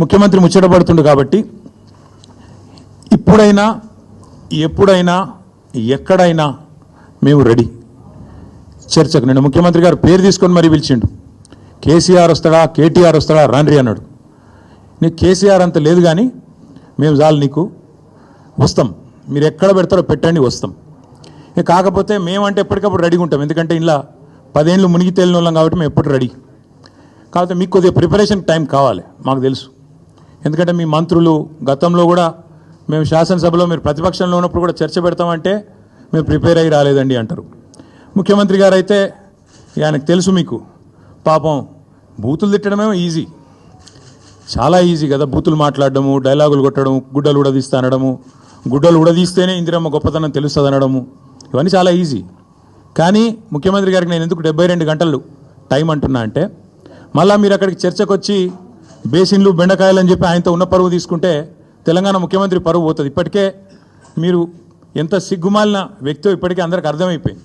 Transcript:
ముఖ్యమంత్రి ముచ్చటపడుతుండు కాబట్టి ఇప్పుడైనా ఎప్పుడైనా ఎక్కడైనా మేము రెడీ చర్చకు. నిన్న ముఖ్యమంత్రి గారు పేరు తీసుకొని మరీ పిలిచిండు. కేసీఆర్ వస్తాడా కేటీఆర్ వస్తాడా రాండ్రి అన్నాడు. నీకు కేసీఆర్ అంత లేదు కానీ మేము చాలు నీకు వస్తాం, మీరు ఎక్కడ పెడతారో పెట్టండి వస్తాం. ఇక కాకపోతే మేమంటే ఎప్పటికప్పుడు రెడీగా ఉంటాం, ఎందుకంటే ఇలా 10 ఏళ్ళు మునిగి తేలిన వాళ్ళం కాబట్టి మేము ఎప్పుడు రెడీ. కాకపోతే మీకు కొద్దిగా ప్రిపరేషన్ టైం కావాలి, మాకు తెలుసు. ఎందుకంటే మీ మంత్రులు గతంలో కూడా మేము శాసనసభలో మీరు ప్రతిపక్షంలో ఉన్నప్పుడు కూడా చర్చ పెడతామంటే మేము ప్రిపేర్ అయ్యి రాలేదండి అంటారు. ముఖ్యమంత్రి గారు అయితే ఆయనకు తెలుసు మీకు పాపం బూతులు తిట్టడమేమో ఈజీ, చాలా ఈజీ కదా. బూతులు మాట్లాడడము, డైలాగులు కొట్టడం, గుడ్డలు ఉడదీస్తా అనడము, గుడ్డలు ఉడదీస్తేనే ఇందిరమ్మ గొప్పతనం తెలుస్తుంది అనడము, ఇవన్నీ చాలా ఈజీ. కానీ ముఖ్యమంత్రి గారికి నేను ఎందుకు 72 గంటలు టైం అంటున్నా అంటే, మళ్ళీ మీరు అక్కడికి చర్చకు వచ్చి బేసిన్లు బెండకాయలు అని చెప్పి ఆయనతో ఉన్న పరువు తీసుకుంటే తెలంగాణ ముఖ్యమంత్రి పరువు పోతుంది. ఇప్పటికే మీరు ఎంత సిగ్గుమాలిన వ్యక్తో ఇప్పటికే అందరికి అర్థమైపోయింది.